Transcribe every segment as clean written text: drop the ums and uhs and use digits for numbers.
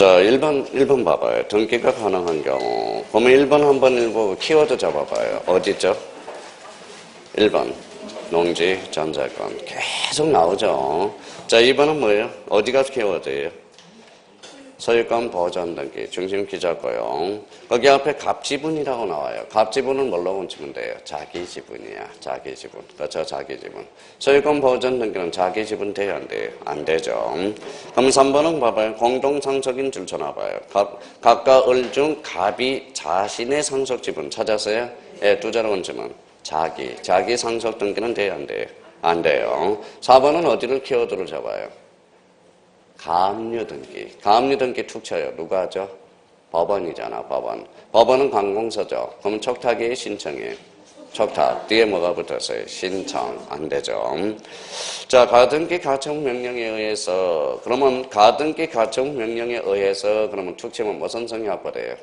자, 1번 봐봐요. 등기가 가능한 경우. 그러면 1번 한번 읽고 키워드 잡아봐요. 어디죠? 1번. 농지, 전세권. 계속 나오죠. 자, 2번은 뭐예요? 어디가 키워드예요? 소유권 보전 등기, 중심 기자고요. 거기 앞에 갑지분이라고 나와요. 갑지분은 뭘로 훔치면 돼요? 자기 지분이야. 자기 지분. 그렇죠? 자기 지분. 소유권 보전 등기는 자기 지분 돼요? 안 돼요? 안 되죠. 그럼 3번은 봐봐요. 공동상속인 줄 쳐놔봐요. 갑과 을 중 갑이 자신의 상속 지분 찾았어요? 예, 두 자로 훔치면 자기 상속 등기는 돼요? 안 돼요? 안 돼요. 4번은 어디를 키워드로 잡아요? 가압류 등기. 가압류 등기 툭 쳐요. 누가 하죠? 법원이잖아, 법원. 법원은 관공서죠. 그럼 척탁이 신청이에요. 척탁. 뒤에 뭐가 붙었어요? 신청. 안 되죠. 자, 가등기 가처분 명령에 의해서, 그러면 가등기 가처분 명령에 의해서, 그러면 툭 치면 무슨 성이 확보돼요?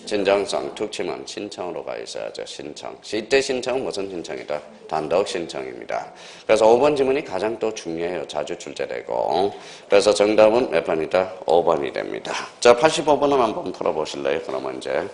진정성. 툭 치면 신청으로 가 있어야죠. 신청. 이때 신청은 무슨 신청이다? 단독 신청입니다. 그래서 5번 지문이 가장 또 중요해요. 자주 출제되고. 그래서 정답은 몇 번이다? 5번이 됩니다. 자, 85번은 한번 풀어보실래요? 그러면 이제.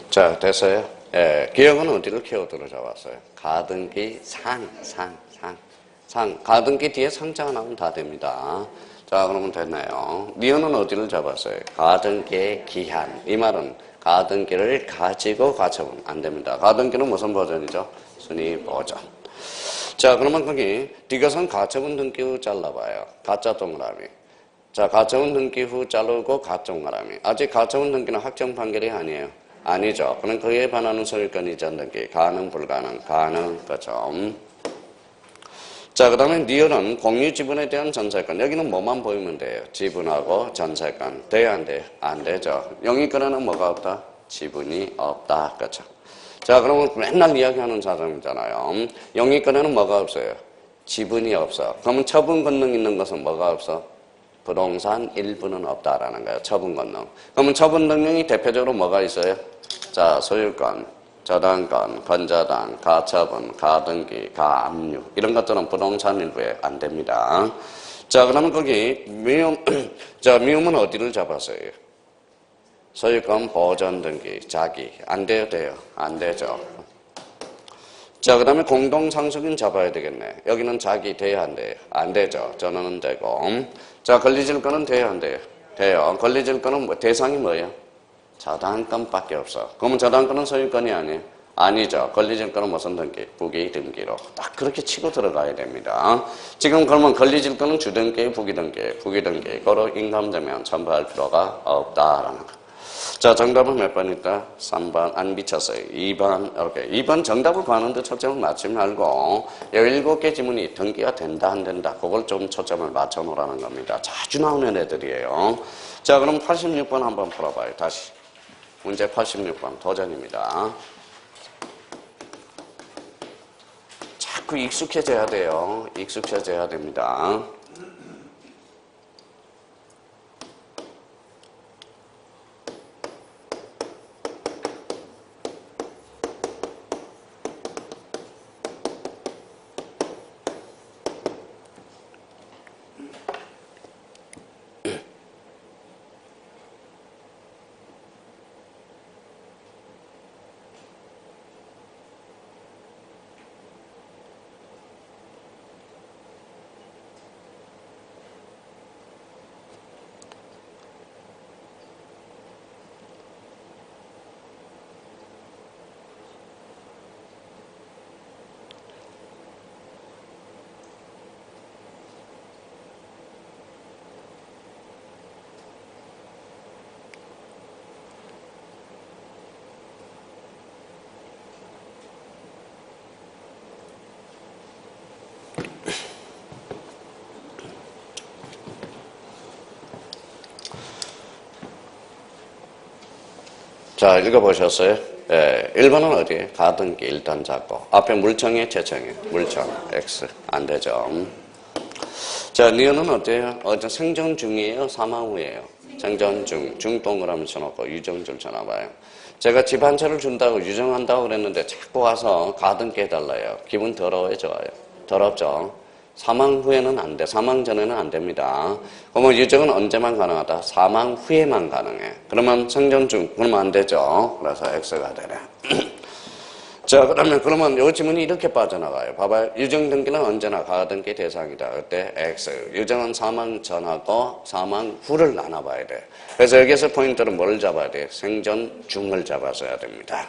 자, 됐어요? 예, 기억은 어디를 키워드로 잡았어요? 가등기 상. 가등기 뒤에 상자가 나오면 다 됩니다. 자, 그러면 됐네요. 니은은 어디를 잡았어요? 가등기의 기한. 이 말은 가등기를 가지고 가처분. 안 됩니다. 가등기는 무슨 버전이죠? 순위 버전. 자, 그러면 거기 디귿은 가처분 등기 후 잘라봐요. 가짜 동그라미. 자, 가처분 등기 후 자르고 가동그라미. 아직 가처분 등기는 확정 판결이 아니에요. 아니죠. 그럼 그에 반하는 소유권 이전 등기. 가능, 불가능, 가능, 그렇죠. 자, 그 다음에 니은은 공유 지분에 대한 전세권. 여기는 뭐만 보이면 돼요? 지분하고 전세권. 돼요, 안 돼요? 안 되죠. 영위권에는 뭐가 없다? 지분이 없다. 그렇죠. 자, 그러면 맨날 이야기하는 사람이잖아요. 영위권에는 뭐가 없어요? 지분이 없어. 그러면 처분 권능 있는 것은 뭐가 없어? 부동산 일부는 없다라는 거예요. 처분 권능. 그러면 처분 권능이 대표적으로 뭐가 있어요? 자, 소유권, 저당권, 건저당, 가처분, 가등기, 가압류 이런 것들은 부동산 일부에 안 됩니다. 자, 그러면 거기 미움, 자, 미움은 어디를 잡았어요? 소유권 보전 등기, 자기. 안 돼요, 돼요? 안 되죠. 자, 그 다음에 공동상속인 잡아야 되겠네. 여기는 자기 돼야 안 돼요? 안 되죠. 전원은 되고. 자, 권리질권은 돼야 안 돼요? 돼요. 권리질권은 뭐, 대상이 뭐예요? 저당권밖에 없어. 그러면 저당권은 소유권이 아니에요? 아니죠. 권리질권은 무슨 등기? 부기 등기로. 딱 그렇게 치고 들어가야 됩니다. 지금 그러면 권리질권은 주등기, 부기 등기, 부기 등기. 그거로 인감되면 첨부할 필요가 없다라는 거. 자, 정답은 몇 번 있다? 3번 안 비쳤어요. 2번 이렇게. 2번 정답을 구하는데 초점을 맞추지 말고 17개 지문이 등기가 된다 안 된다 그걸 좀 초점을 맞춰 놓으라는 겁니다. 자주 나오는 애들이에요. 자, 그럼 86번 한번 풀어봐요. 다시. 문제 86번 도전입니다. 자꾸 익숙해져야 돼요. 익숙해져야 됩니다. 자, 읽어보셨어요? 예, 1번은 어디? 가등기 일단 잡고. 앞에 물청이 최청이. 물청. X. 안 되죠. 자, 니은은 어때요? 생존 중이에요? 사망 후에요? 생존 중. 중 동그라미 쳐놓고 유정줄 쳐놔봐요. 제가 집 한 채를 준다고 유정한다고 그랬는데 자꾸 와서 가등기 해달라요. 기분 더러워요? 좋아요? 더럽죠? 사망 후에는 안 돼. 사망 전에는 안 됩니다. 그러면 유정은 언제만 가능하다? 사망 후에만 가능해. 그러면 생존 중. 그러면 안 되죠. 그래서 X가 되네. 자, 그러면 이 지문이 이렇게 빠져나가요. 봐봐요. 유정 등기는 언제나 가등기 대상이다. 그때 X. 유정은 사망 전하고 사망 후를 나눠봐야 돼. 그래서 여기서 포인트는 뭘 잡아야 돼? 생존 중을 잡아줘야 됩니다.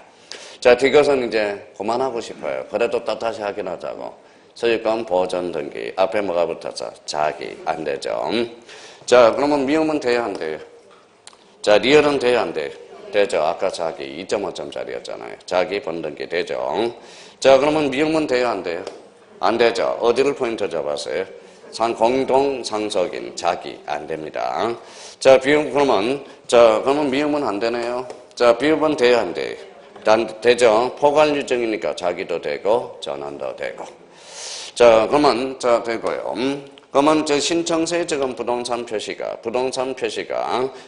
자, 이것은 이제 그만하고 싶어요. 그래도 또다시 확인하자고. 소유권 보존 등기. 앞에 뭐가 붙었어? 자기. 안 되죠. 자, 그러면 미음은 돼야 안 돼요? 자, 리얼은 돼야 안 돼요? 되죠. 아까 자기 2.5점짜리였잖아요. 자기 번등기 되죠. 자, 그러면 미음은 돼야 안 돼요? 안 되죠. 어디를 포인트 잡았어요? 공동 상속인 자기. 안 됩니다. 자, 비음 그러면 미음은 안 되네요. 자, 비음은 돼야 안 돼요? 되죠. 포괄 유정이니까 자기도 되고 전환도 되고. 자, 그러면 되고요. 그러면 신청서에 적은 부동산 표시가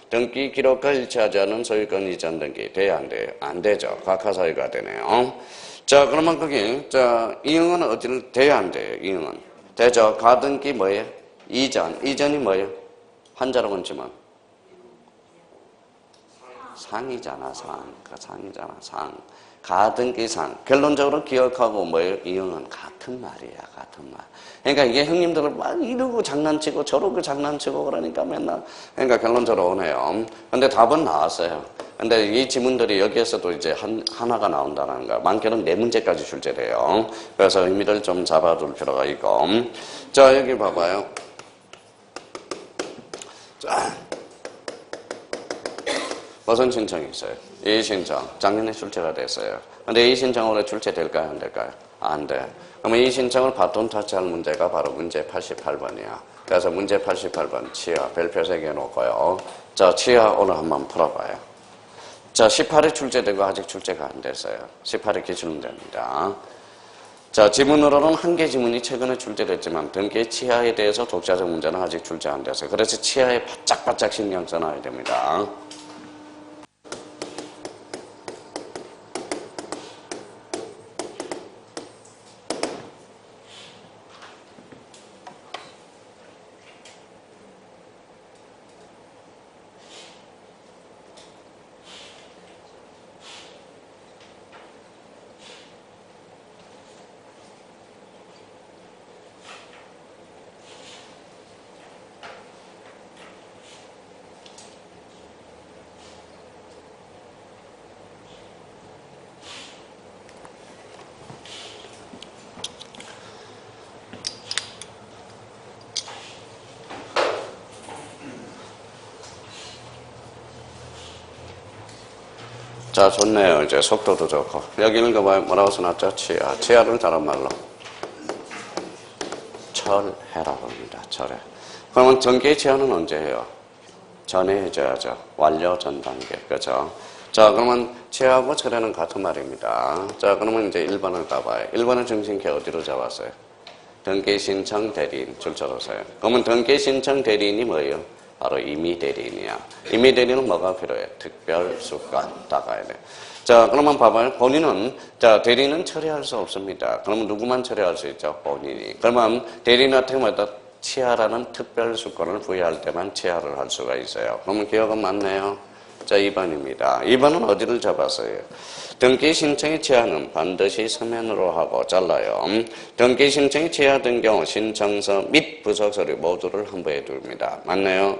등기 기록과 일치하지 않은 소유권 이전 등기 돼야 안 돼요? 안 되죠. 각하사유가 되네요. 자, 그러면 이응은 어디를 돼야 안 돼요? 이응은 되죠. 가등기 뭐예요? 이전이 뭐예요? 한자로 건지만 상이잖아. 상. 가등기 상. 결론적으로 기억하고 뭐예요? 이응은 같은 말이야. 같은 말. 그러니까 이게 형님들을 막 이러고 장난치고 저러고 장난치고 그러니까 맨날 그러니까 결론적으로 오네요. 근데 답은 나왔어요. 근데 이 지문들이 여기에서도 이제 하나가 나온다는 거. 많게는 4문제까지 출제돼요. 그래서 의미를 좀 잡아둘 필요가 있고. 자, 여기 봐봐요. 자. 무슨 신청이 있어요? 이의신청. 작년에 출제가 됐어요. 근데 이의신청으로 출제될까요? 안 될까요? 안 돼. 그러면 이의신청을 바톤 타치할 문제가 바로 문제 88번이야. 그래서 문제 88번 치아 별표 3개 놓고요. 자, 치아 오늘 한번 풀어봐요. 자, 18회 출제되고 아직 출제가 안 됐어요. 18회 기출문제입니다. 자, 지문으로는 1개 지문이 최근에 출제됐지만 등기의 치아에 대해서 독자적 문제는 아직 출제 안 됐어요. 그래서 치아에 바짝바짝 신경 써놔야 됩니다. 자, 좋네요. 이제 속도도 좋고. 여기 읽어봐요. 뭐라고 써놨죠? 치아. 치아를 다른 말로 철해라고 합니다. 철해. 그러면 등기의 치아는 언제 해요? 전에 해줘야죠. 완료 전 단계. 그렇죠? 자, 그러면 치아하고 철해는 같은 말입니다. 자, 그러면 이제 1번을 가봐요. 1번의 중심키 어디로 잡았어요? 등기 신청 대리인 출처로서요. 그러면 등기 신청 대리인이 뭐예요? 바로 임의 대리인이야. 임의 대리인은 뭐가 필요해? 특별 수감 다 가야 돼. 자, 그러면 봐봐요. 본인은 대리인은 처리할 수 없습니다. 그러면 누구만 처리할 수 있죠? 본인이. 그러면 대리인한테 뭐다? 치하라는 특별 수권을 부여할 때만 치하를 할 수가 있어요. 그러면 기억은 맞네요. 자, 2번입니다. 2번은 어디를 잡았어요? 등기 신청의 치하는 반드시 서면으로 하고 잘라요. 등기 신청이 치하된 경우 신청서 및 부속서류 모두를 함부해 둡니다. 맞나요?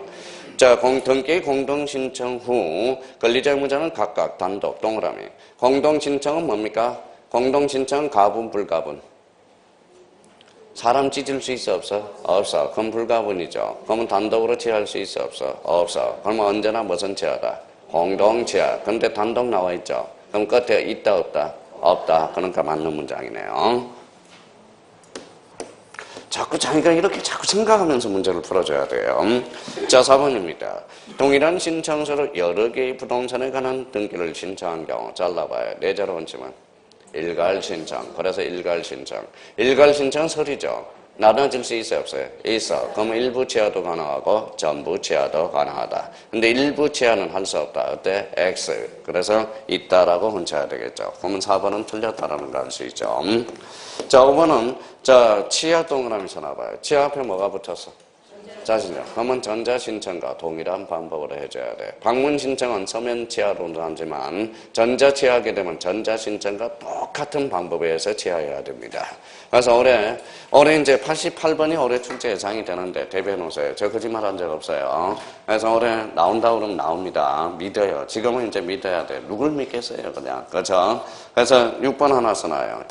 자, 등기 공동신청 후 권리자 의무자는 각각 단독 동그라미. 공동신청은 뭡니까? 공동신청은 가분 불가분. 사람 찢을 수 있어 없어? 없어. 그럼 불가분이죠. 그러면 단독으로 취할 수 있어 없어? 없어. 그러면 언제나 무슨 취하다? 공동취하. 근데 단독 나와 있죠. 그럼 끝에 있다 없다? 없다. 그러니까 맞는 문장이네요. 자꾸 자기가 이렇게 자꾸 생각하면서 문제를 풀어줘야 돼요. 자, 4번입니다. 동일한 신청서로 여러 개의 부동산에 관한 등기를 신청한 경우 잘라봐요. 네 자로 원칙은 일괄 신청. 그래서 일괄 신청. 일괄 신청 서류죠. 나눠질 수 있어요, 없어요? 있어. 그러면 일부 취하도 가능하고 전부 취하도 가능하다. 근데 일부 취하는 할 수 없다. 어때? X. 그래서 있다라고 혼쳐야 되겠죠. 그러면 4번은 틀렸다라는 거 알 수 있죠. 자, 5번은 자 취하 동그라미 쳐놔봐요. 취하 앞에 뭐가 붙었어? 자신요. 그러면 전자신청과 동일한 방법으로 해줘야 돼. 방문신청은 서면 취하로도 하지만 전자취하게 되면 전자신청과 똑같은 방법에 의해서 취하해야 됩니다. 그래서 올해 이제 88번이 올해 출제 예상이 되는데 대비해 놓으세요. 저 거짓말 한 적 없어요. 그래서 올해 나온다 그러면 나옵니다. 믿어요. 지금은 이제 믿어야 돼. 누굴 믿겠어요, 그냥. 그렇죠? 그래서 6번 하나 써놔요.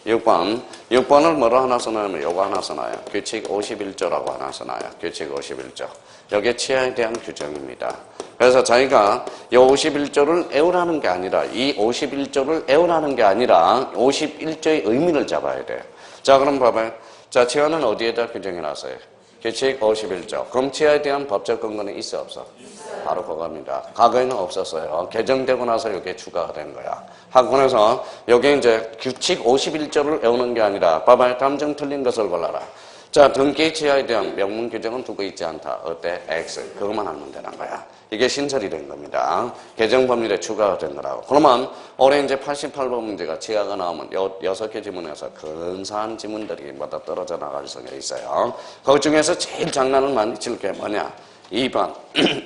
6번을 뭐로 하나 써놓으면 요거 하나 써놔요. 규칙 51조라고 하나 써놔요. 규칙 51조. 여기에 취하에 대한 규정입니다. 그래서 자기가 이 51조를 외우라는 게 아니라 이 51조를 외우라는 게 아니라 51조의 의미를 잡아야 돼요. 자, 그럼 봐봐요. 자, 취하는 어디에다 규정해놨어요? 규칙 51조. 그럼 취하에 대한 법적 근거는 있어, 없어? 바로 그겁니다. 과거에는 없었어요. 개정되고 나서 이게 추가가 된 거야. 학원에서 여기 이제 규칙 51조를 외우는 게 아니라 봐봐요. 다음 중 틀린 것을 골라라. 자, 등기 취하에 대한 명문 규정은 두고 있지 않다. 어때? X. 그것만 하면 되는 거야. 이게 신설이 된 겁니다. 개정 법률에 추가가 된 거라고. 그러면 올해 이제 88번 문제가 취하가 나오면 6개 지문에서 근사한 지문들이 마다 떨어져 나갈 수가 있어요. 그 중에서 제일 장난을 많이 칠 게 뭐냐? 2번.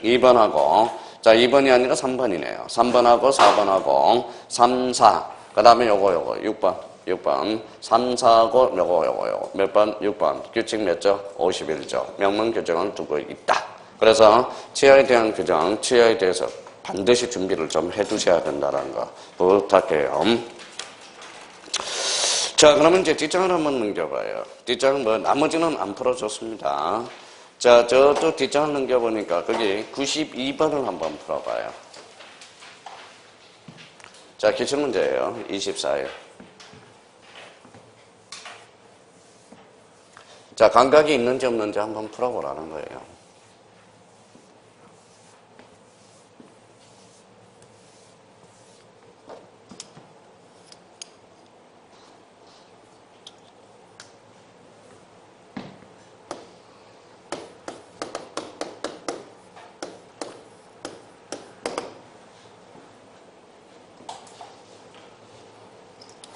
2번하고, 자, 2번이 아니라 3번이네요. 3번하고 4번하고 3, 4. 그 다음에 요거 6번. 3, 4하고 요거. 몇 번? 6번. 규칙 몇 조? 51조. 명문 규정을 두고 있다. 그래서 취하에 대한 규정, 취하에 대해서 반드시 준비를 좀 해두셔야 된다는 거 부탁해요. 자, 그러면 이제 뒷장을 한번 넘겨봐요. 뒷장은 뭐, 나머지는 안 풀어줬습니다. 자, 저도 뒷장을 넘겨보니까 거기 92번을 한번 풀어봐요. 자, 기출문제예요. 24일. 자, 감각이 있는지 없는지 한번 풀어보라는 거예요.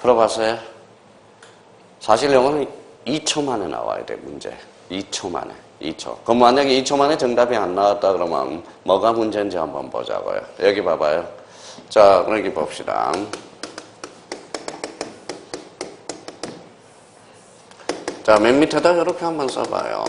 풀어봤어요? 사실 영어는 2초 만에 나와야 돼, 문제. 2초 만에. 2초. 그럼 만약에 2초 만에 정답이 안 나왔다 그러면 뭐가 문제인지 한번 보자고요. 여기 봐봐요. 자, 여기 봅시다. 자, 맨 밑에다 이렇게 한번 써봐요.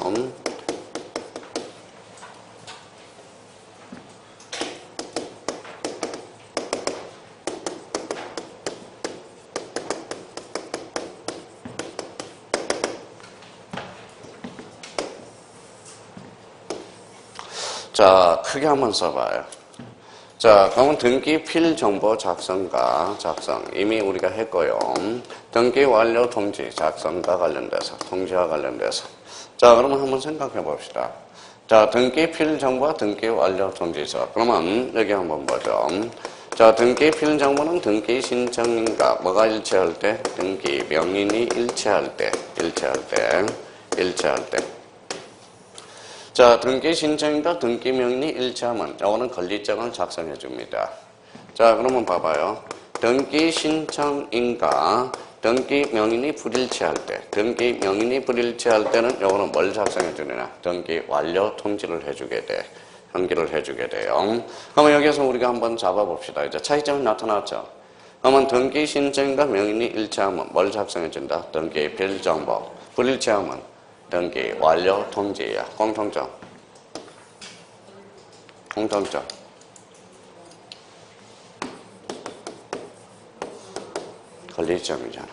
자, 크게 한번 써봐요. 자, 그러면 등기 필정보 작성과 작성 이미 우리가 했고요. 등기 완료 통지 작성과 관련돼서 통지와 관련돼서 자, 그러면 한번 생각해 봅시다. 자, 등기 필정보와 등기 완료 통지서 그러면 여기 한번 보죠. 자, 등기 필정보는 등기 신청인과 뭐가 일치할 때? 등기 명인이 일치할 때. 자, 등기 신청인과 등기 명인이 일치하면 이거는 권리증을 작성해 줍니다. 자, 그러면 봐봐요. 등기 신청인과 등기 명인이 불일치할 때, 등기 명인이 불일치할 때는 이거는 뭘 작성해 주느냐? 등기 완료 통지를 해주게 돼. 현기를 해주게 돼요. 그러면 여기서 우리가 한번 잡아봅시다. 이제 차이점이 나타났죠? 그러면 등기 신청인과 명인이 일치하면 뭘 작성해 준다? 등기 필정보. 불일치하면 등기 완료 통지야. 공통점. 권리점이잖아.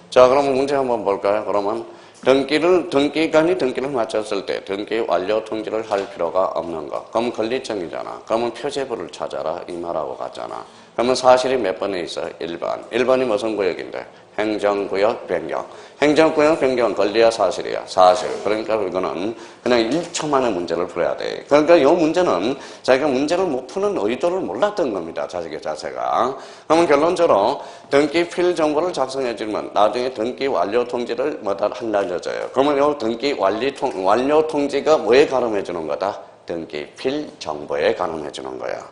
자, 그러면 문제 한번 볼까요? 그러면 등기관이 등기를 마쳤을 때 등기 완료 통지를 할 필요가 없는 거. 그럼 권리점이잖아. 그러면 표제부를 찾아라 이 말하고 같잖아. 그러면 사실이 몇 번에 있어요? 1번. 1번이 무슨 구역인데? 행정구역 변경. 행정구역 변경은 권리야 사실이야? 사실. 그러니까 이거는 그냥 1초 만에 문제를 풀어야 돼. 그러니까 이 문제는 자기가 문제를 못 푸는 의도를 몰랐던 겁니다. 자식의 자체가. 그러면 결론적으로 등기 필 정보를 작성해 주면 나중에 등기 완료 통지를 뭐다 알려줘요. 그러면 이 등기 완료 통지가 뭐에 가름해 주는 거다? 등기 필 정보에 가름해 주는 거야.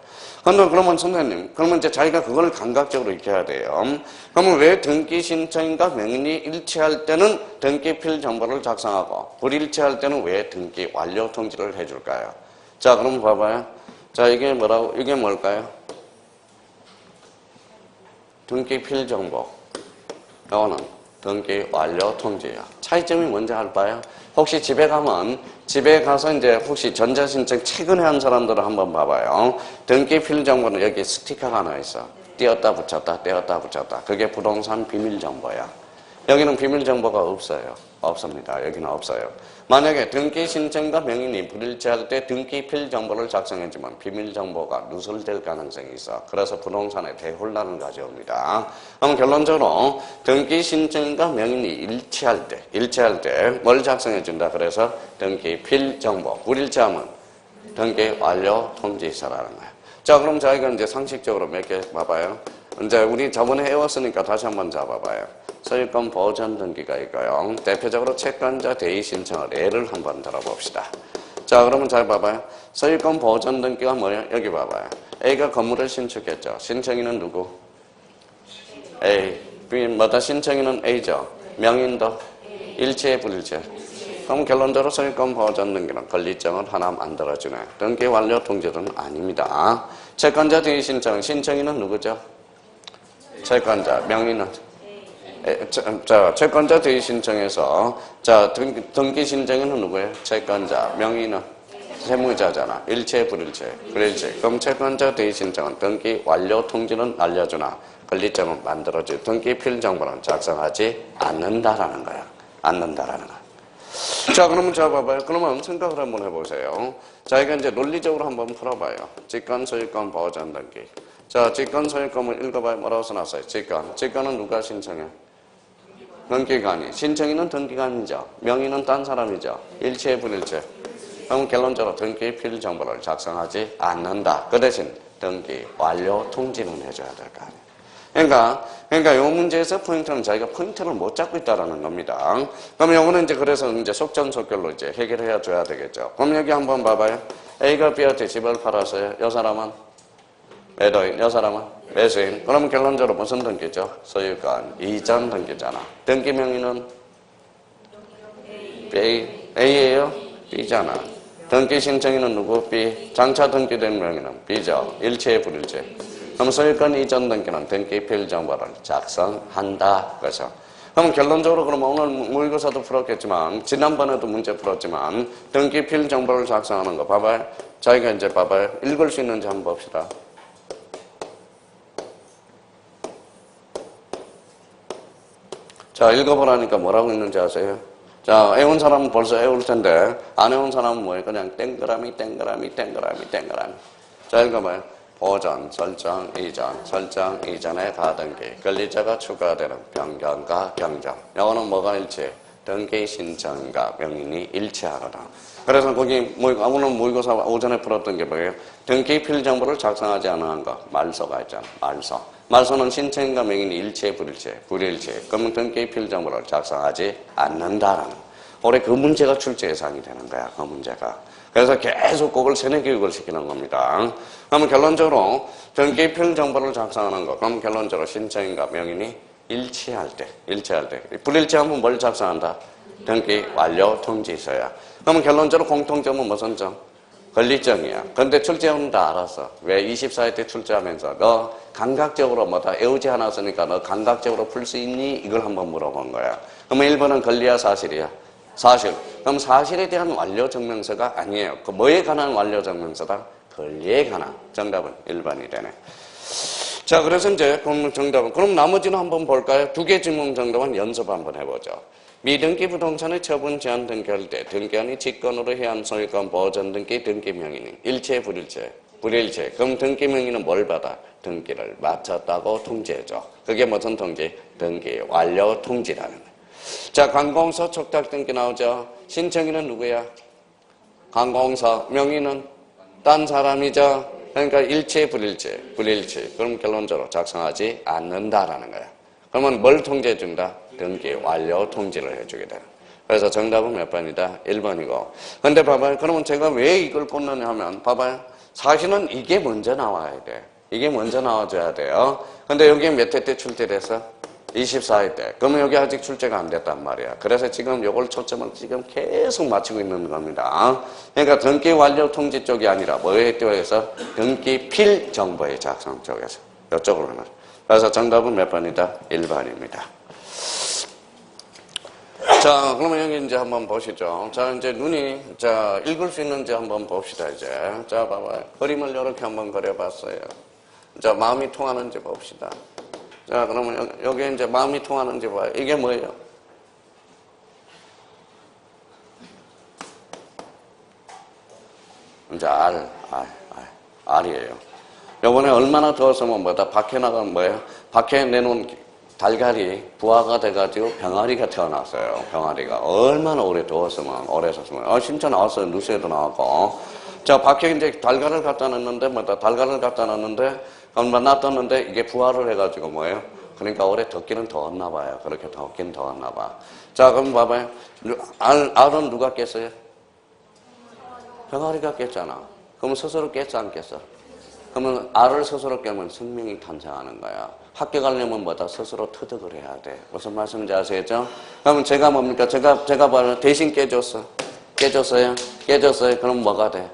근데 그러면 선생님, 그러면 이제 자기가 그걸 감각적으로 익혀야 돼요. 그러면 왜 등기 신청인가 명인이 일치할 때는 등기 필 정보를 작성하고 불일치할 때는 왜 등기 완료 통지를 해줄까요? 자, 그럼 봐봐요. 자, 이게 뭐라고? 이게 뭘까요? 등기 필 정보. 이거는 등기 완료 통지야. 차이점이 뭔지 알까요? 혹시 집에 가서 이제 혹시 전자신청 최근에 한 사람들을 한번 봐봐요. 등기 필 정보는 여기 스티커가 하나 있어. 띄었다 붙였다, 떼었다 붙였다. 그게 부동산 비밀 정보야. 여기는 비밀 정보가 없어요. 없습니다. 여기는 없어요. 만약에 등기 신청과 명인이 불일치할 때 등기 필 정보를 작성해주면 비밀 정보가 누설될 가능성이 있어. 그래서 부동산에 대혼란을 가져옵니다. 그럼 결론적으로 등기 신청과 명인이 일치할 때 뭘 작성해준다? 그래서 등기 필 정보. 불일치하면 등기 완료 통지서라는 거야. 자, 그럼 저희가 이제 상식적으로 몇 개 봐봐요. 이제 우리 저번에 해왔으니까 다시 한번 잡아봐요. 소유권 보전 등기가 있고요. 대표적으로 채권자 대의 신청을 예를 한번 들어봅시다. 자, 그러면 잘 봐봐요. 소유권 보전 등기가 뭐예요? 여기 봐봐요. A가 건물을 신축했죠. 신청인은 누구? A. B, 뭐다? 신청인은 A죠. 명인도 일치해 불일치해? 그럼 결론적으로 소유권 보전 등기는 권리증을 하나 만들어주네. 등기 완료 통지는 아닙니다. 채권자 대의 신청인은 누구죠? 채권자, 명인은? 자, 채권자 대의 신청에서, 자, 등기 신청인은 누구예요? 채권자, 명인은? 세무자잖아. 일체, 불일체. 불일체. 그럼 채권자 대의 신청은 등기 완료 통지는 알려주나, 권리증을 만들어주, 등기 필 정보는 작성하지 않는다라는 거야. 않는다라는 거야. 자, 그러면 자, 봐봐요. 그러면 생각을 한번 해보세요. 자, 이거 이제 논리적으로 한번 풀어봐요. 직권, 소유권, 보전 등기. 자, 직권, 소유권을 읽어봐요. 뭐라고 써놨어요? 직권. 직권은 누가 신청해? 등기관이. 신청인은 등기관이죠. 명의는 딴 사람이죠. 일체, 불일체. 그럼 결론적으로 등기 필 정보를 작성하지 않는다. 그 대신 등기 완료 통지는 해줘야 될 거 아니에요. 그러니까 이 문제에서 포인트는 자기가 포인트를 못 잡고 있다라는 겁니다. 그럼 요거는 이제 그래서 이제 속전속결로 이제 해결해야 줘야 되겠죠. 그럼 여기 한번 봐봐요. A가 B한테 집을 팔았어요. 요 사람은 매도인, 요 사람은 매수인. 그러면 결론적으로 무슨 등기죠? 소유권 이전 등기잖아. 등기 명의는 A예요? B잖아. 등기 신청인은 누구? B. 장차 등기된 명의는 B죠. 일체, 불일체. 그럼 소유권 이전 등기는 등기 필 정보를 작성한다. 그래서 그럼 결론적으로 그러면 오늘 모의고사도 풀었겠지만 지난번에도 문제 풀었지만 등기 필 정보를 작성하는 거 봐봐요. 자기가 이제 봐봐요. 읽을 수 있는지 한번 봅시다. 자, 읽어보라니까 뭐라고 있는지 아세요? 자, 애운 사람은 벌써 애울 텐데 안 애운 사람은 뭐예요? 그냥 땡그라미. 자, 읽어봐요. 보전, 설정, 이전의 가등기, 권리자가 추가되는 변경과 경정. 이거는 뭐가 일치해? 등기 신청과 명인이 일치하거나. 그래서 거기 오늘 모의고사 오전에 풀었던 게 뭐예요? 등기 필 정보를 작성하지 않은 거. 말소가 있잖아. 말소는 신청과 명인이 일치해, 불일치해. 그러면 등기 필 정보를 작성하지 않는다라는 거. 올해 그 문제가 출제 예상이 되는 거야. 그 문제가. 그래서 계속 그걸 세뇌 교육을 시키는 겁니다. 그러면 결론적으로 등기 필 정보를 작성하는 거. 그럼 결론적으로 신청인과 명인이 일치할 때. 불일치하면 뭘 작성한다? 등기 완료 통지서야. 그러면 결론적으로 공통점은 무슨 점? 권리증이야. 근데 출제원은 다 알았어. 왜 24회 때 출제하면서 너 감각적으로 뭐다 애우지 않았으니까 너 감각적으로 풀 수 있니? 이걸 한번 물어본 거야. 그러면 1번은 권리야, 사실이야? 사실. 그럼 사실에 대한 완료증명서가 아니에요. 그 뭐에 관한 완료증명서다? 권리에 관한. 정답은 1번이 되네. 자, 그래서 이제 정답은 그럼 나머지는 한번 볼까요? 두 개 질문 정답은 연습 한번 해보죠. 미등기 부동산의 처분 제한 등기할 때 등기한이 직권으로 해한 소유권 보전 등기 등기 명의는 일체, 불일체? 불일체. 그럼 등기 명의는 뭘 받아? 등기를 마쳤다고 통지해줘. 그게 무슨 통지? 등기 완료 통지라는 거예요. 자, 관공서 촉탁 등기 나오죠. 신청인은 누구야? 관공서. 명의는 딴 사람이죠. 그러니까 일치, 불일치. 그럼 결론적으로 작성하지 않는다라는 거야. 그러면 뭘 통지해 준다? 등기 완료 통지를 해주게 돼. 그래서 정답은 몇 번이다? 1번이고. 근데 봐봐요. 그러면 제가 왜 이걸 꽂느냐 하면, 봐봐요. 사실은 이게 먼저 나와야 돼. 이게 먼저 나와줘야 돼요. 근데 여기 몇 회 때 출제됐어? 24회 때. 그러면 여기 아직 출제가 안 됐단 말이야. 그래서 지금 요걸 초점을 지금 계속 맞추고 있는 겁니다. 그러니까 등기 완료 통지 쪽이 아니라 뭐에 쪽에서? 등기 필 정보의 작성 쪽에서. 이쪽으로 가는. 그래서 정답은 몇 번이다? 1번입니다. 자, 그러면 여기 이제 한번 보시죠. 자, 이제 눈이, 자, 읽을 수 있는지 한번 봅시다, 이제. 자, 봐봐요. 그림을 이렇게 한번 그려봤어요. 자, 마음이 통하는지 봅시다. 자, 그러면 여기 이제 마음이 통하는지 봐요. 이게 뭐예요? 이제 R이에요. 요번에 얼마나 더웠으면 뭐다? 밖에 나가면 뭐예요? 밖에 내놓은 달걀이 부화가 돼가지고 병아리가 태어났어요. 병아리가. 얼마나 오래 더웠으면, 오래 섰으면. 진짜 나왔어요. 뉴스에도 나왔고. 자, 밖에 이제 달걀을 갖다 놨는데, 뭐다? 달걀을 갖다 놨는데, 얼마 놔뒀는데, 이게 부화를 해가지고 뭐예요? 그러니까 올해 덥기는 더웠나 봐요. 그렇게 덥긴 더웠나 봐. 자, 그럼 봐봐요. 알은 누가 깼어요? 병아리가 깼잖아. 그러면 스스로 깼어, 안 깼어? 그러면 알을 스스로 깨면 생명이 탄생하는 거야. 학교 가려면 뭐다? 스스로 터득을 해야 돼. 무슨 말씀인지 아시겠죠? 그러면 제가 뭡니까? 제가 봐요. 대신 깨줬어. 깨줬어요? 깨줬어요? 그럼 뭐가 돼?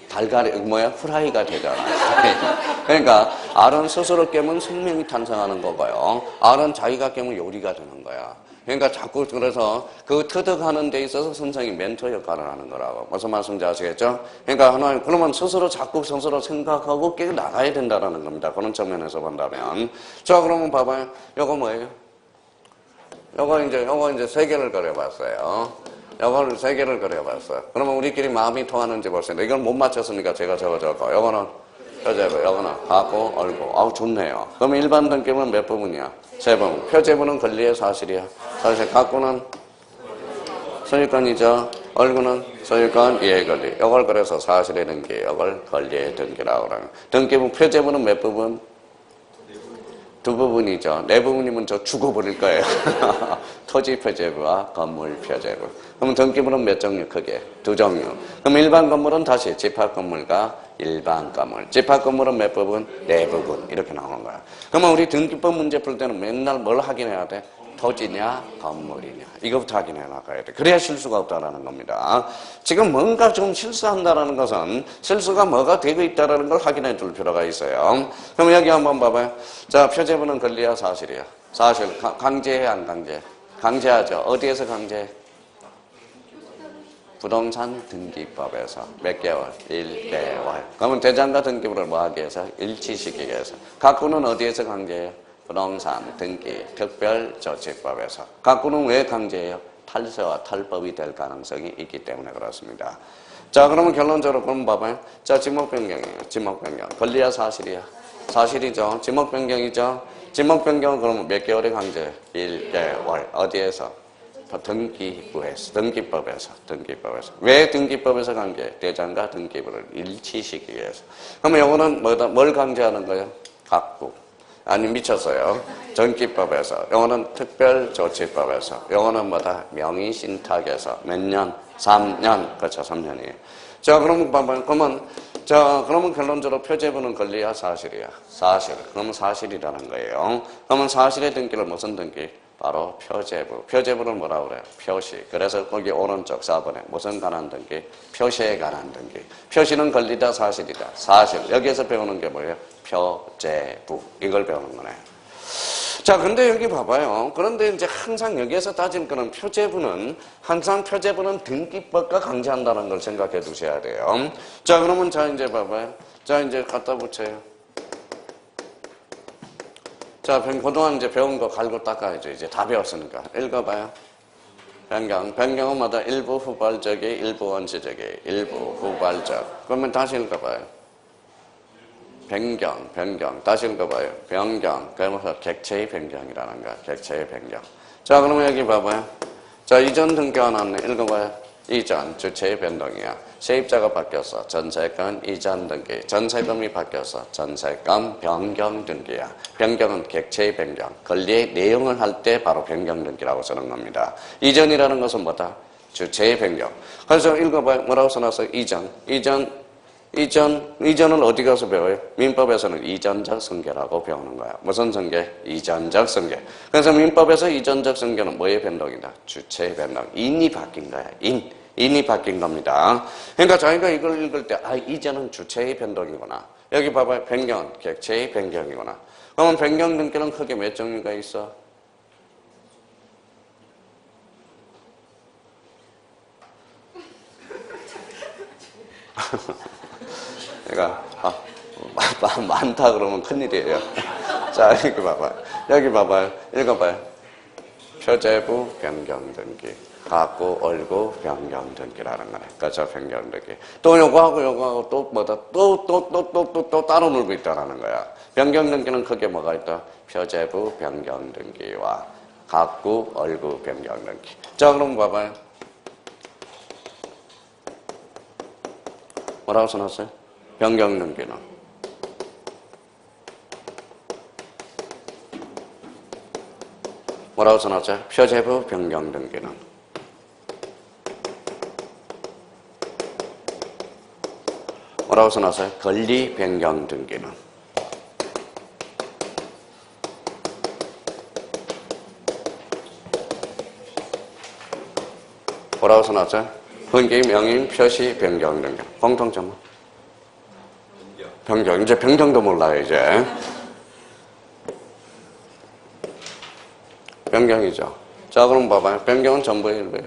달걀이, 후라이가 되잖아. 그러니까, 알은 스스로 깨면 생명이 탄생하는 거고요. 알은 자기가 깨면 요리가 되는 거야. 그러니까 자꾸 그래서 그 터득하는 데 있어서 선생이 멘토 역할을 하는 거라고. 무슨 말씀인지 아시겠죠? 그러니까 하나님, 그러면 스스로 자꾸 스스로 생각하고 깨 나가야 된다라는 겁니다. 그런 측면에서 본다면. 자, 그러면 봐봐요. 요거 뭐예요? 요거 이제 세 개를 그려봤어요. 요거를 세 개를 그려봤어요. 그러면 우리끼리 마음이 통하는지 볼수있는데 이걸 못 맞췄으니까 제가 적어줬고, 요거는 표제부, 요거는 갖고, 얼고. 아우, 좋네요. 그러면 일반 등기부는 몇 부분이야? 세 부분. 표제부는 권리의 사실이야. 사실 갖고는 소유권이죠. 얼구는 소유권 이해 권리. 이걸 그래서 사실의 등기, 이걸 권리의 등기라고 그러는. 등기부 표제부는 몇 부분? 두 부분이죠. 네 부분이면 저 죽어버릴 거예요. 토지 표제부와 건물 표제부. 그럼 등기부는 몇 종류 크게? 두 종류. 그럼 일반 건물은 다시 집합 건물과 일반 건물. 집합 건물은 몇 부분? 네 부분. 이렇게 나오는 거야. 그러면 우리 등기법 문제 풀 때는 맨날 뭘 확인해야 돼? 토지냐 건물이냐 이거부터 확인해 나가야 돼. 그래야 실수가 없다라는 겁니다. 지금 뭔가 좀 실수한다라는 것은 실수가 뭐가 되고 있다라는 걸 확인해 줄 필요가 있어요. 그럼 여기 한번 봐봐요. 자, 표제부는 권리야 사실이야? 사실. 강제해 안 강제? 강제하죠. 어디에서 강제? 부동산 등기법에서 몇 개월? 1개월. 그러면 대장과 등기부를 뭐 하기 위해서? 일치시키기 위해서. 갖고는 어디에서 강제해요? 부동산 등기 특별조치법에서. 갖고는 왜 강제해요? 탈세와 탈법이 될 가능성이 있기 때문에 그렇습니다. 자, 그러면 결론적으로 그럼 봐봐요. 자, 지목 변경이에요. 지목 변경. 권리야 사실이야? 사실이죠. 지목 변경이죠. 지목 변경은 그러면 몇 개월의 강제? 1개월. 어디에서? 등기부에서. 등기법에서. 왜 등기법에서 강제? 대장과 등기부를 일치시키기 위해서. 그러면 이거는 뭐다? 뭘 강제하는 거예요? 갖고. 아니, 미쳤어요. 등기법에서. 요거는 특별조치법에서. 요거는 뭐다? 명의신탁에서. 몇 년? 3년. 그렇죠. 3년이에요. 자, 그러면 봐봐요. 그러면 결론적으로 표제부는 권리야 사실이야? 사실. 그러면 사실이라는 거예요. 그러면 사실의 등기를 무슨 등기? 바로 표제부. 표제부를 뭐라고 그래요? 표시. 그래서 거기 오른쪽 4번에 무슨 관한 등기? 표시에 관한 등기. 표시는 권리다 사실이다? 사실. 여기에서 배우는 게 뭐예요? 표제부. 이걸 배우는 거네. 자, 근데 여기 봐봐요. 그런데 이제 항상 여기에서 따질 거는 항상 표제부는 등기법과 강제한다는 걸 생각해 두셔야 돼요. 자, 그러면 자, 이제 봐봐요. 자, 이제 갖다 붙여요. 자, 그동안 이제 배운 거 갈고 닦아야죠. 이제 다 배웠으니까. 읽어봐요. 변경은 뭐다? 일부 후발적이, 일부 원시적이, 일부 후발적. 그러면 다시 읽어봐요. 변경. 다시 읽어봐요. 변경. 그러면서 객체의 변경이라는 거야. 객체의 변경. 자, 그러면 여기 봐봐요. 자, 이전 등기가 나왔네. 읽어봐요. 이전, 주체의 변동이야. 세입자가 바뀌었어. 전세금 이전 등기. 전세금이 바뀌었어. 전세금 변경 등기야. 변경은 객체의 변경. 권리의 내용을 할 때 바로 변경 등기라고 쓰는 겁니다. 이전이라는 것은 뭐다? 주체의 변경. 그래서 읽어봐요. 뭐라고 써놨어요? 이전은 어디 가서 배워요? 민법에서는 이전적 승계라고 배우는 거야. 무슨 승계? 이전적 승계. 그래서 민법에서 이전적 승계는 뭐의 변동이다? 주체의 변동. 인이 바뀐 거야. 인이 바뀐 겁니다. 그러니까 자기가 이걸 읽을 때, 이전은 주체의 변동이구나. 여기 봐봐요. 변경은 객체의 변경이구나. 그러면 변경 등기는 크게 몇 종류가 있어? 그러니까 많다 그러면 큰일이에요. 자, 여기 봐봐요. 읽어봐요. 표제부 변경 등기, 갖고 얼고 변경 등기라는 거네. 그렇죠, 변경 등기. 또 요거하고 또 뭐다? 또 따로 놀고 있다라는 거야. 변경 등기는 크게 뭐가 있다? 표제부 변경 등기와 갖고 얼고 변경 등기. 자, 그럼 봐봐요. 뭐라고 써놨어요? 변경 등기는 뭐라고 써놨죠? 표제부 변경 등기는 뭐라고 써놨어요? 권리 변경 등기는 뭐라고 써놨죠? 등기 명인 표시 변경 등기. 공통점은? 변경. 이제 변경도 몰라요, 이제. 변경이죠. 자, 그럼 봐봐요. 변경은 전부의 일부예요.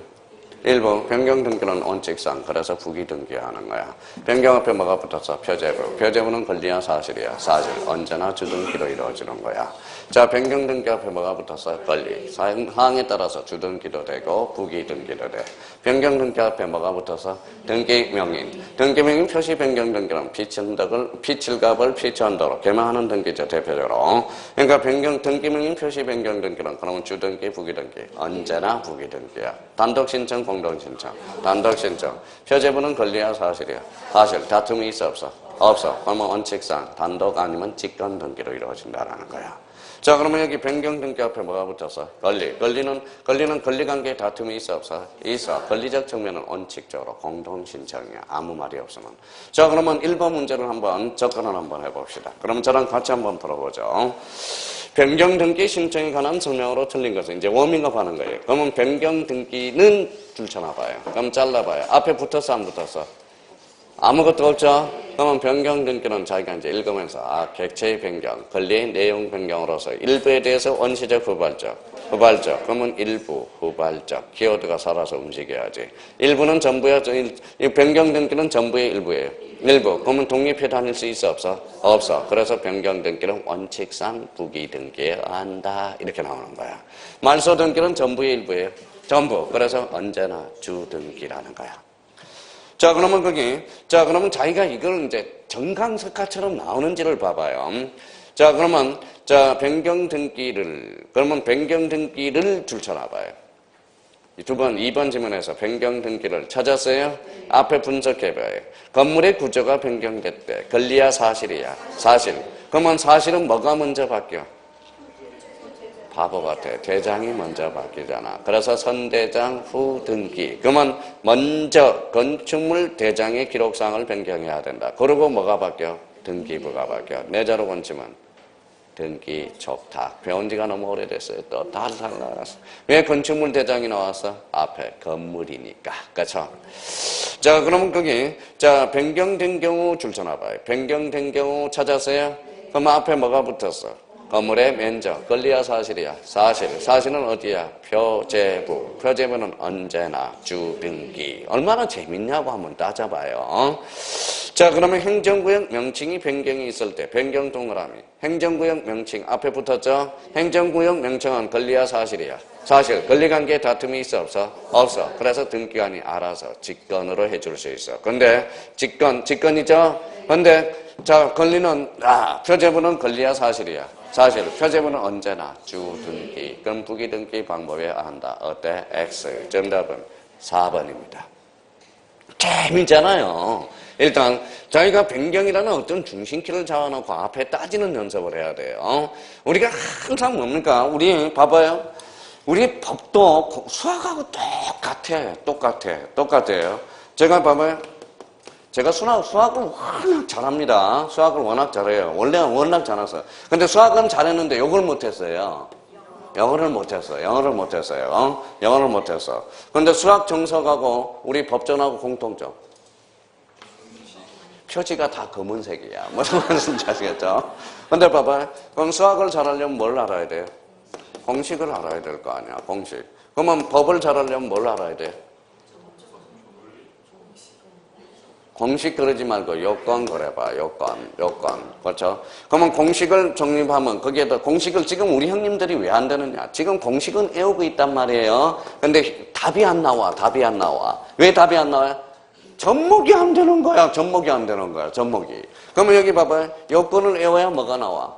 일부. 변경 등기는 원칙상. 그래서 부기 등기하는 거야. 변경 앞에 뭐가 붙었어? 표제부. 표제부는 권리야, 사실이야. 사실. 언제나 주등기로 이루어지는 거야. 자, 변경 등기 앞에 뭐가 붙었어? 권리. 사항에 따라서 주등기도 되고 부기 등기도 돼. 변경 등기 앞에 뭐가 붙어서? 등기 명인. 등기 명인 표시 변경 등기는 피칠갑을 피치한도로 개명하는 등기죠, 대표적으로. 그러니까 변경 등기 명인 표시 변경 등기는 그러면 주등기, 부기 등기. 언제나 부기 등기야. 단독 신청, 공동 신청. 단독 신청. 표제부는 권리야, 사실이야. 사실. 다툼이 있어, 없어? 없어. 그러면 원칙상 단독 아니면 직권 등기로 이루어진다라는 거야. 자, 그러면 여기 변경 등기 앞에 뭐가 붙었어? 권리. 권리는 권리관계에 다툼이 있어, 없어? 있어. 권리적 측면은 원칙적으로 공동신청이야. 아무 말이 없으면. 자, 그러면 1번 문제를 한번 접근을 한번 해봅시다. 그럼 저랑 같이 한번 풀어보죠. 변경 등기 신청에 관한 설명으로 틀린 것은 이제 워밍업 하는 거예요. 그러면 변경 등기는 줄쳐놔봐요. 그럼 잘라봐요. 앞에 붙었어, 안 붙었어? 아무것도 없죠? 그러면 변경 등기는 자기가 이제 읽으면서 객체의 변경, 권리의 내용 변경으로서 일부에 대해서 원시적, 후발적. 그러면 일부, 후발적. 키워드가 살아서 움직여야지. 일부는 전부야. 이 변경 등기는 전부의 일부예요. 일부. 그러면 독립해 다닐 수 있어, 없어? 없어. 그래서 변경 등기는 원칙상 부기 등기해야 한다. 이렇게 나오는 거야. 말소 등기는 전부의 일부예요. 전부. 그래서 언제나 주 등기라는 거야. 자, 그러면 그러면 자기가 이걸 이제 정강석화처럼 나오는지를 봐봐요. 자, 그러면, 변경 등기를 줄쳐놔봐요. 2번 지문에서 변경 등기를 찾았어요? 앞에 분석해봐요. 건물의 구조가 변경됐대. 권리야, 사실이야? 사실. 그러면 사실은 뭐가 먼저 바뀌어? 바보 같아. 대장이 먼저 바뀌잖아. 그래서 선대장 후 등기. 그러면 먼저 건축물 대장의 기록사항을 변경해야 된다. 그리고 뭐가 바뀌어? 등기부가 바뀌어. 내자로 건축은 등기 촉탁. 배운 지가 너무 오래됐어요. 또 다 달라졌어. 왜 건축물 대장이 나왔어? 앞에 건물이니까. 그렇죠? 자, 그러면 변경된 경우 줄쳐놔봐요. 변경된 경우 찾았어요? 그럼 앞에 뭐가 붙었어? 건물의 면적, 권리야, 사실이야? 사실. 사실은 어디야? 표제부. 표제부는 언제나 주등기. 얼마나 재밌냐고 한번 따져봐요. 자, 그러면 행정구역 명칭이 변경이 있을 때 변경 동그라미. 행정구역 명칭 앞에 붙었죠? 행정구역 명칭은 권리야, 사실이야? 사실. 권리관계에 다툼이 있어, 없어? 없어. 그래서 등기관이 알아서 직권으로 해줄 수 있어. 근데 직권이죠? 근데 자, 권리는, 표제부는 권리야, 사실이야? 사실. 표제부는 언제나 주등기. 그럼 부기등기 방법에 한다. 어때? X. 정답은 4번입니다. 재밌잖아요. 일단 저희가 변경이라는 어떤 중심키를 잡아놓고 앞에 따지는 연습을 해야 돼요. 우리가 항상 뭡니까? 우리 봐봐요. 우리 법도 수학하고 똑같아요. 제가 봐봐요. 제가 수학을 워낙 잘합니다. 수학을 워낙 잘해요. 원래 워낙 잘했어요. 근데 수학은 잘했는데 욕을 못했어요. 영어를 못했어. 근데 수학 정석하고 우리 법전하고 공통점. 표지가 다 검은색이야. 무슨 말인지 아시겠죠? 근데 봐봐요. 그럼 수학을 잘하려면 뭘 알아야 돼요? 공식을 알아야 될 거 아니야, 공식. 그러면 법을 잘하려면 뭘 알아야 돼? 공식 그러지 말고 요건 그래봐, 요건. 그렇죠? 그러면 공식을 정립하면 거기에다 공식을 지금 우리 형님들이 왜 안 되느냐? 지금 공식은 외우고 있단 말이에요. 근데 답이 안 나와. 왜 답이 안 나와요? 접목이 안 되는 거야. 접목이. 그러면 여기 봐봐요. 요건을 외워야 뭐가 나와?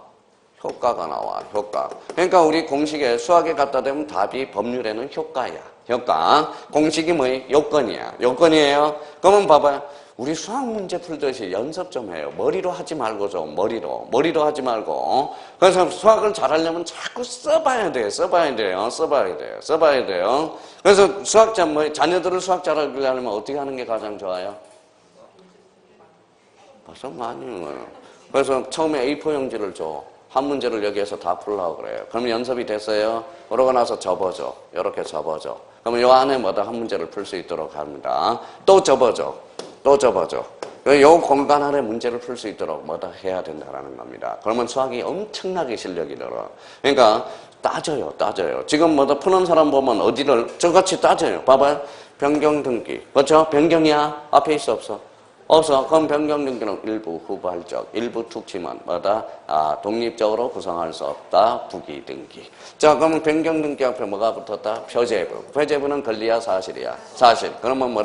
효과가 나와. 효과. 그러니까 우리 공식에 수학에 갖다 대면 답이 법률에는 효과야. 효과. 공식이 뭐예요? 요건이에요. 그러면 봐봐요. 우리 수학 문제 풀듯이 연습 좀 해요. 머리로 하지 말고 좀 머리로 하지 말고. 그래서 수학을 잘하려면 자꾸 써봐야 돼요. 그래서 자녀들을 수학 잘하게 하려면 어떻게 하는 게 가장 좋아요? 벌써 많이 거예요. 그래서 처음에 A4 용지를 줘. 한 문제를 여기에서 다 풀라고 그래요. 그러면 연습이 됐어요. 그러고 나서 접어줘. 이렇게 접어줘. 그러면 요 안에 한 문제를 풀 수 있도록 합니다. 또 접어줘. 요 공간 안에 문제를 풀 수 있도록 해야 된다는 겁니다. 그러면 수학이 엄청나게 실력이 늘어. 그러니까 따져요. 지금 푸는 사람 보면 어디를 저같이 따져요. 봐봐요. 변경등기. 그렇죠? 변경이야? 앞에 있어, 없어? 없어. 그럼 변경등기는 일부 후발적, 일부 특징은 독립적으로 구성할 수 없다. 부기등기. 자, 그러면 변경등기 앞에 뭐가 붙었다? 표제부. 표제부는 권리야, 사실이야? 사실. 그러면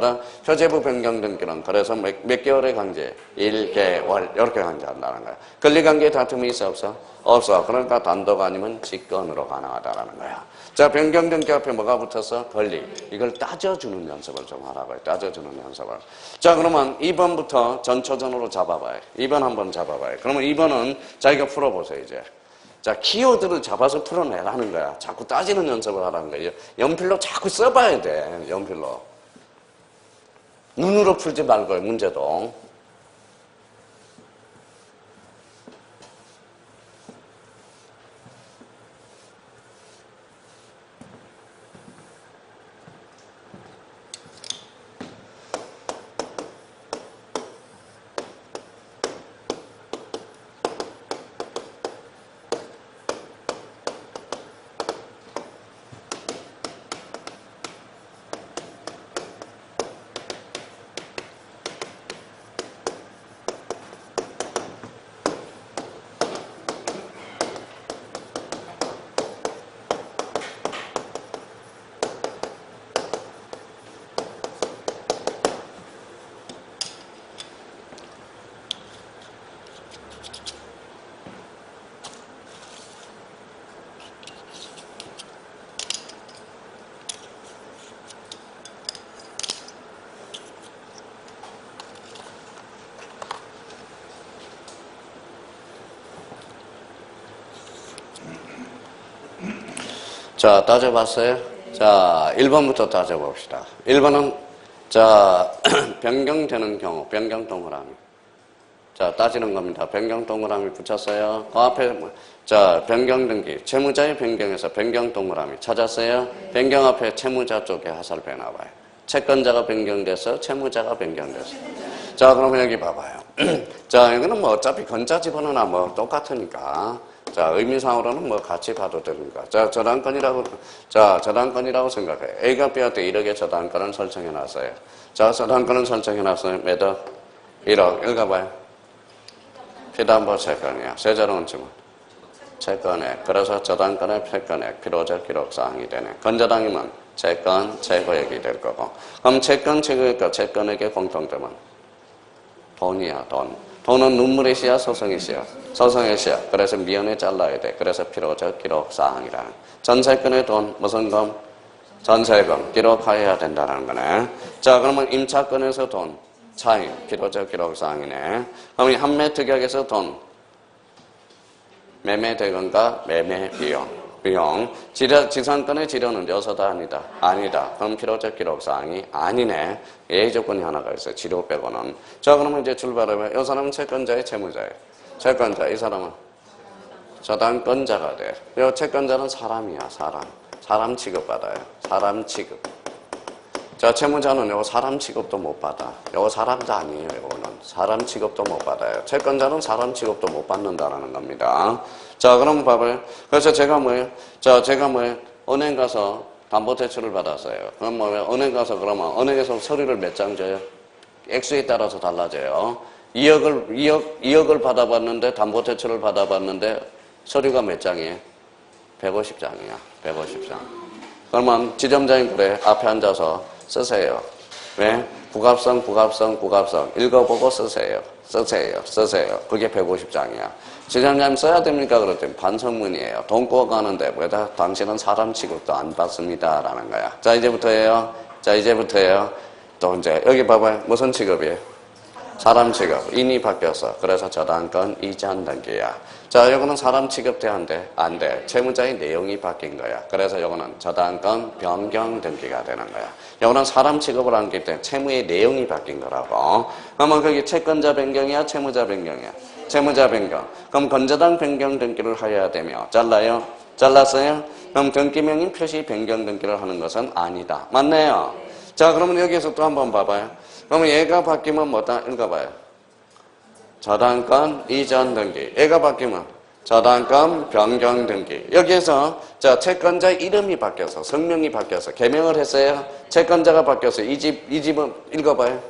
표제부 변경등기는 그래서 몇 개월의 강제? 1개월. 이렇게 강제한다는 거야. 권리관계에 다툼이 있어, 없어? 없어. 그러니까 단독 아니면 직권으로 가능하다는 거야. 자, 변경등기 앞에 뭐가 붙었어? 권리. 이걸 따져주는 연습을 좀 하라고요. 자, 그러면 2번부터 전초전으로 잡아봐요. 2번 한번 잡아봐요. 그러면 2번은 자기가 풀어보세요, 이제. 자, 키워드를 잡아서 풀어내라는 거야. 자꾸 따지는 연습을 하라는 거예요. 연필로 자꾸 써봐야 돼, 연필로. 눈으로 풀지 말고요, 문제도. 자, 따져봤어요? 자, 1번부터 따져봅시다. 1번은, 변경되는 경우, 변경 동그라미. 자, 따지는 겁니다. 변경 동그라미 붙였어요. 그 앞에, 변경등기. 채무자의 변경에서 변경 동그라미 찾았어요? 변경 앞에 채무자 쪽에 하살표 나와요. 채권자가 변경돼서 채무자가 변경됐어. 자, 그러면 여기 봐봐요. 자, 여기는 어차피 건자 집어넣으나 똑같으니까. 자, 의미상으로는 같이 봐도 됩니까? 자, 저당권이라고 생각해. A가 B한테 1억의 저당권을 설정해놨어요. 자, 저당권을 설정해놨어요. 몇 억? 1억. 읽어봐요. 피담보 채권이야. 세자로는 지금 채권액. 그래서 저당권의 채권액, 필요적 기록사항이 되네. 건저당이면 채권, 재고액이 될 거고. 그럼 채권, 재고액과 채권액의 공통점은 돈이야, 돈. 돈은 눈물의 씨야, 소송의 씨야? 소송의 씨야. 그래서 미연에 잘라야 돼. 그래서 필요적 기록사항이라. 전세권의 돈, 무슨 금? 전세금 기록해야 된다는 거네. 자, 그러면 임차권에서 돈, 차임, 필요적 기록사항이네. 그럼 한매 특약에서 돈, 매매 대금과 매매 비용. 지상권의 지료는 여서다 아니다? 아니다. 그럼 필요적 기록사항이 아니네. 예의 조건이 하나가 있어요. 지료 빼고는. 자, 그러면 이제 출발하면 이 사람은 채권자의 채무자예요. 채권자, 이 사람은 저당권자가 돼. 이 채권자는 사람이야, 사람. 사람 취급받아요. 사람 취급. 자, 채무자는 요거 사람 취급도 못 받아. 요거 사람도 아니에요, 요거는. 사람 취급도 못 받아요. 채권자는 사람 취급도 못 받는다라는 겁니다. 자, 그럼 봐봐요. 그래서 제가 뭐예요? 자, 제가 뭐예요? 은행 가서 담보대출을 받았어요. 그럼 뭐예요? 은행 가서 그러면 은행에서 서류를 몇 장 줘요? 액수에 따라서 달라져요. 2억을 받아봤는데, 담보대출을 받아봤는데, 서류가 몇 장이에요? 150장이야. 150장. 그러면 지점장님 그래 앞에 앉아서 쓰세요. 왜? 부갑성. 읽어보고 쓰세요. 그게 150장이야. 지점장님 써야 됩니까? 그랬더니 반성문이에요. 돈 구워가는데 왜다 당신은 사람 취급도 안 받습니다. 라는 거야. 자, 이제부터예요. 또 이제 여기 봐봐요. 무슨 취급이에요? 사람 취급. 인이 바뀌었어. 그래서 저당권 이전 등기야. 자, 요거는 사람 취급돼야 안 돼. 채무자의 내용이 바뀐 거야. 그래서 요거는 저당권 변경 등기가 되는 거야. 요거는 사람 취급을 한 게 때문에 채무의 내용이 바뀐 거라고. 그러면 거기 채권자 변경이야? 채무자 변경이야? 채무자 변경. 그럼 건저당 변경 등기를 해야 되며 잘라요? 잘랐어요? 그럼 등기명인 표시 변경 등기를 하는 것은 아니다. 맞네요. 자, 그러면 여기에서 또 한번 봐봐요. 그러면 얘가 바뀌면 뭐다? 읽어봐요. 저당권 이전 등기. 얘가 바뀌면 저당권 변경 등기. 여기에서 자, 채권자 이름이 바뀌어서 성명이 바뀌어서 개명을 했어요. 채권자가 바뀌어서 이 집은 읽어봐요.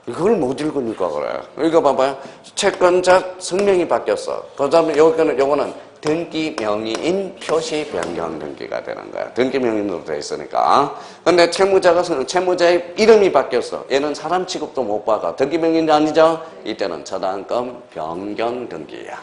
이걸 못 읽으니까 그래. 읽어봐봐요. 채권자 성명이 바뀌었어. 그 다음에 요거는 등기 명의인 표시 변경 등기가 되는 거야. 등기 명의인으로 되어 있으니까. 근데 채무자의 이름이 바뀌었어. 얘는 사람 취급도 못 받아. 등기 명의인이 아니죠? 이때는 저당권 변경 등기야.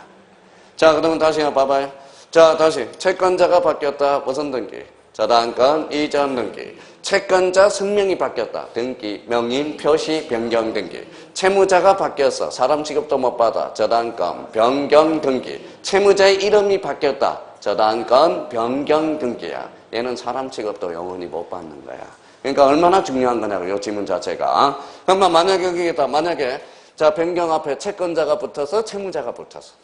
자, 그러면 다시 한번 봐봐요. 자, 다시. 채권자가 바뀌었다. 무슨 등기? 저당권 이전 등기. 채권자 성명이 바뀌었다. 등기 명의인 표시 변경 등기. 채무자가 바뀌었어. 사람 취급도 못 받아. 저당권 변경 등기. 채무자의 이름이 바뀌었다. 저당권 변경 등기야. 얘는 사람 취급도 영원히 못 받는 거야. 그러니까 얼마나 중요한 거냐고, 이 지문 자체가. 그러면 만약에 자, 변경 앞에 채권자가 붙어서 채무자가 붙었어.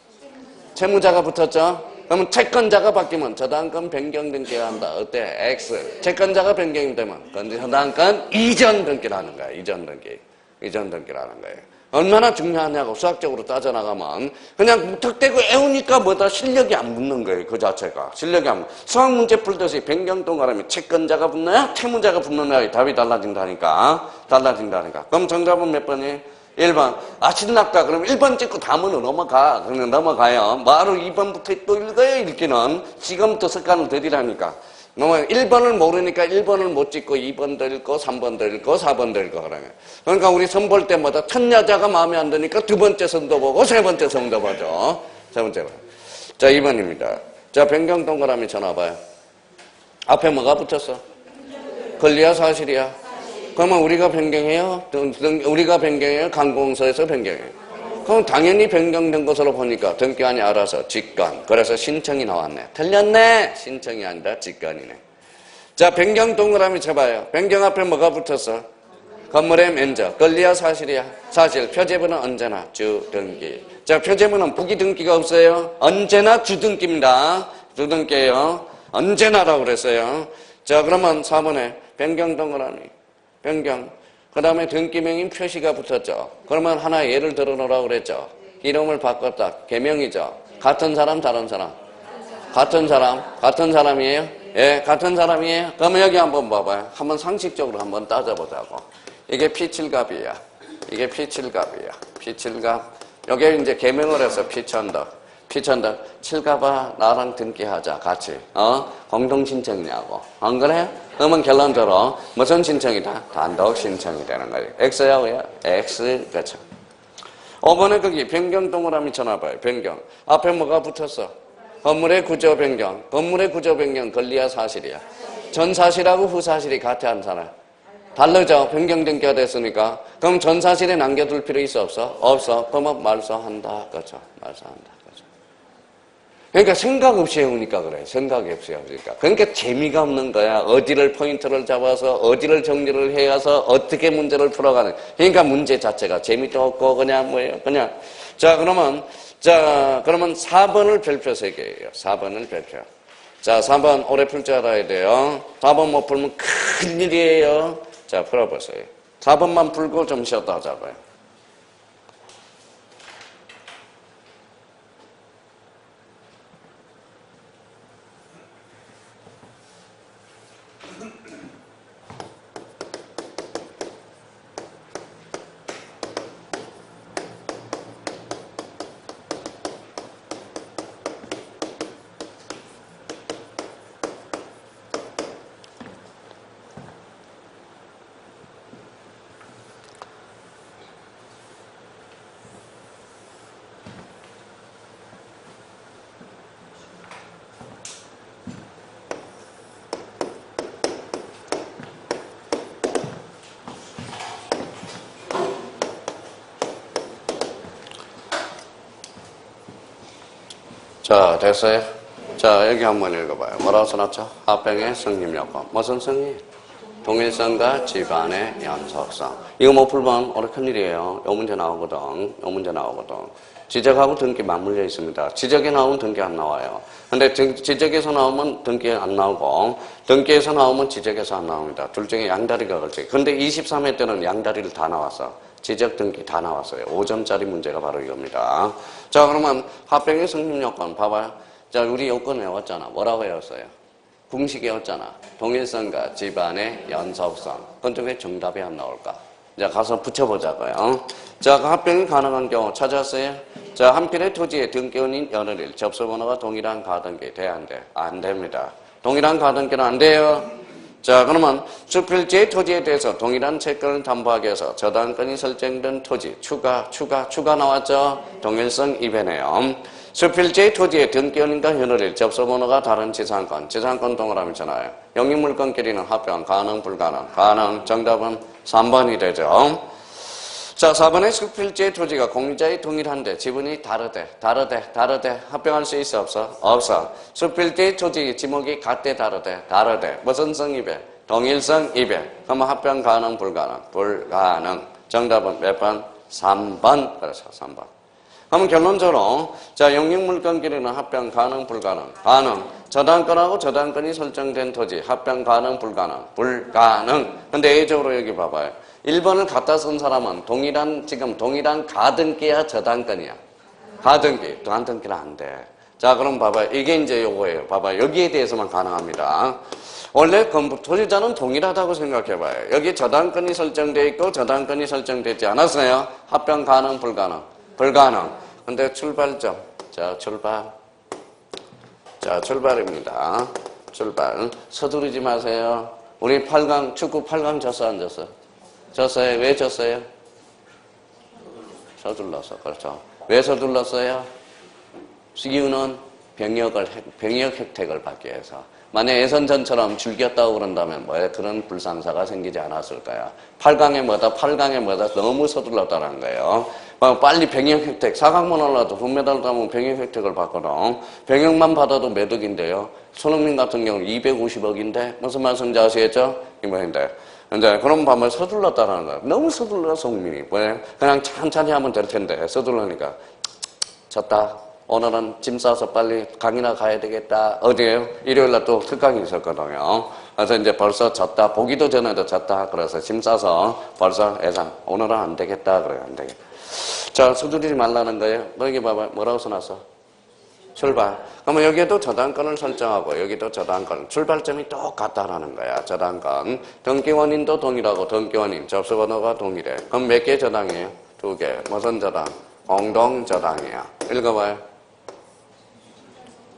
채무자가 붙었죠? 그러면 채권자가 바뀌면 저당권 변경 등기를 한다. 어때? X. 채권자가 변경이 되면 저당권 이전 등기를 하는 거야. 이전 등기를 하는 거예요. 얼마나 중요하냐고 수학적으로 따져나가면 그냥 턱대고 애우니까 뭐다 실력이 안 붙는 거예요. 그 자체가. 실력이 안 붙는. 수학 문제 풀듯이 변경 동그라미 채권자가 붙나요? 채무자가 붙느냐에 답이 달라진다니까. 그럼 정답은 몇 번이에요? 1번. 아, 신났다. 그럼 1번 찍고 다음은 넘어가. 그러면 넘어가요. 바로 2번부터 또 읽어요, 읽기는. 지금부터 습관을 들이라니까. 1번을 모르니까 1번을 못 찍고 2번도 읽고 3번도 읽고 4번도 읽고 그러면. 그러니까 우리 선 볼 때마다 첫 여자가 마음에 안 드니까 두 번째 선도 보고 세 번째 선도 보죠. 세 번째로. 자, 2번입니다. 자, 변경 동그라미 쳐놔봐요. 앞에 뭐가 붙었어? 권리야, 사실이야? 그러면 우리가 변경해요? 관공서에서 변경해요. 그럼 당연히 변경된 것으로 보니까 등기관이 알아서 직권. 그래서 신청이 나왔네. 틀렸네. 신청이 아니라 직권이네. 자, 변경 동그라미 쳐봐요. 변경 앞에 뭐가 붙었어? 건물의 면적. 권리야, 사실이야? 사실. 표제부는 언제나 주등기. 자, 표제부는 부기등기가 없어요. 언제나 주등기입니다. 주등기예요. 언제나라고 그랬어요. 자, 그러면 4번에 변경 동그라미. 변경. 그 다음에 등기명인 표시가 붙었죠. 그러면 하나 예를 들어 놓으라고 그랬죠. 이름을 바꿨다. 개명이죠. 같은 사람, 다른 사람? 같은 사람이에요? 예, 같은 사람이에요. 그러면 여기 한번 봐봐요. 한번 상식적으로 한번 따져보자고. 이게 P7갑이야. P7갑. 여기에 이제 개명을 해서 P1000더. 피천덕 칠까봐 나랑 등기하자 같이 공동 신청이냐고 안 그래요? 그러면 결론적으로 무슨 신청이다? 단독 신청이 되는 거예요. X야 왜요? X 그렇죠. 5번에 거기 변경 동그라미 쳐놔봐요. 변경 앞에 뭐가 붙었어? 건물의 구조 변경. 건물의 구조 변경 권리야 사실이야? 전 사실하고 후 사실이 같아 안 살아요? 다르죠. 변경 등기가 됐으니까. 그럼 전 사실에 남겨둘 필요 있어 없어? 없어. 그러면 말소한다. 그렇죠. 말소한다. 그렇죠. 그러니까 생각 없이 해오니까 그래. 생각이 없이 해오니까. 그러니까 재미가 없는 거야. 어디를 포인트를 잡아서 어디를 정리를 해서 어떻게 문제를 풀어가는. 그러니까 문제 자체가 재미도 없고 그냥 뭐예요? 그냥. 자 그러면 4번을 별표 3개예요. 4번을 별표. 자 3번 오래 풀 줄 알아야 돼요. 4번 못 풀면 큰일이에요. 자 풀어보세요. 4번만 풀고 좀 쉬었다 하자고요. 자, 됐어요? 자, 여기 한번 읽어봐요. 뭐라고 써놨죠? 합병의 성립요건. 무슨 성립? 동일성과 집안의 연속성. 이거 못 풀면 오래 큰일이에요. 요 문제 나오거든. 요 문제 나오거든. 지적하고 등기 맞물려 있습니다. 지적에 나오면 등기 안 나와요. 근데 지적에서 나오면 등기 안 나오고, 등기에서 나오면 지적에서 안 나옵니다. 둘 중에 양다리가 걸쳐. 근데 23회 때는 양다리를 다 나왔어. 지적 등기 다 나왔어요. 5점짜리 문제가 바로 이겁니다. 자, 그러면 합병의 성립 요건 봐봐요. 자, 우리 요건 외웠잖아. 뭐라고 외웠어요? 공식 외웠잖아. 동일성과 집안의 연속성. 근데 왜 정답이 안 나올까? 자, 가서 붙여보자고요. 자, 합병이 가능한 경우 찾았어요? 자, 한 필의 토지에 등기원인 연월일, 접수번호가 동일한 가등기 돼, 안 돼? 안 됩니다. 동일한 가등기는 안 돼요. 자, 그러면 수필지의 토지에 대해서 동일한 채권을 담보하기 위해서 저당권이 설정된 토지 추가 나왔죠? 동일성 이변해요. 수필지의 토지의 등기원인과 현월일 접수번호가 다른 지상권 동그라미잖아요. 영유물건끼리는 합병 가능 불가능? 가능. 정답은 3번이 되죠. 자, 4번에 수필지의 토지가 공유자의 동일한데 지분이 다르대. 합병할 수 있어 없어? 없어. 수필지의 토지 지목이 같대 다르대. 무슨 성 이별? 동일성 이별. 그러면 합병 가능 불가능? 불가능. 정답은 몇 번? 3번. 그렇죠. 3번. 그러면 결론적으로 자, 영유물건끼리는 합병 가능 불가능? 가능. 저당권하고 저당권이 설정된 토지 합병 가능 불가능? 불가능. 근데 A적으로 여기 봐봐요. 1번을 갖다 쓴 사람은 동일한 가등기야 저당권이야? 가등기는 안 돼. 자, 그럼 봐봐요. 이게 이제 요거예요. 봐봐요. 여기에 대해서만 가능합니다. 원래 토지자는 동일하다고 생각해봐요. 여기 저당권이 설정되어 있고 저당권이 설정되지 않았어요. 합병 가능 불가능? 불가능. 근데 출발점. 자, 출발입니다. 출발. 서두르지 마세요. 우리 축구 8강 졌어, 안 졌어? 졌어요. 왜 졌어요? 서둘러서. 그렇죠. 왜 서둘렀어요? 이유는 병역 혜택을 받기 위해서. 만약 예선전처럼 즐겼다고 그런다면 그런 불상사가 생기지 않았을까요? 8강에 너무 서둘렀다는 거예요. 빨리 병역 혜택, 4강만 올라도 금메달 따면 병역 혜택을 받거든. 병역만 받아도 몇 억인데요. 손흥민 같은 경우는 250억인데 무슨 말씀인지 아시겠죠? 이번인데. 이제 그럼 봐면 서둘렀다라는 거야. 너무 서둘러 송민이. 왜? 그냥 천천히 하면 될 텐데 서둘러니까 졌다. 오늘은 짐 싸서 빨리 강의나 가야 되겠다. 어디에요? 일요일날 또 특강이 있었거든요. 그래서 이제 벌써 졌다. 보기도 전에도 졌다. 그래서 짐 싸서 벌써 예상. 오늘은 안 되겠다. 그래요. 안 되겠다. 자, 서두르지 말라는 거예요. 너 여기 봐봐. 뭐라고 써놨어? 출발. 그러면 여기에도 저당권을 설정하고 여기도 저당권. 출발점이 똑같다라는 거야. 저당권. 등기원인도 동일하고 등기원인. 접수번호가 동일해. 그럼 몇 개 저당이에요? 2개. 무슨 저당? 공동저당이야. 읽어봐요.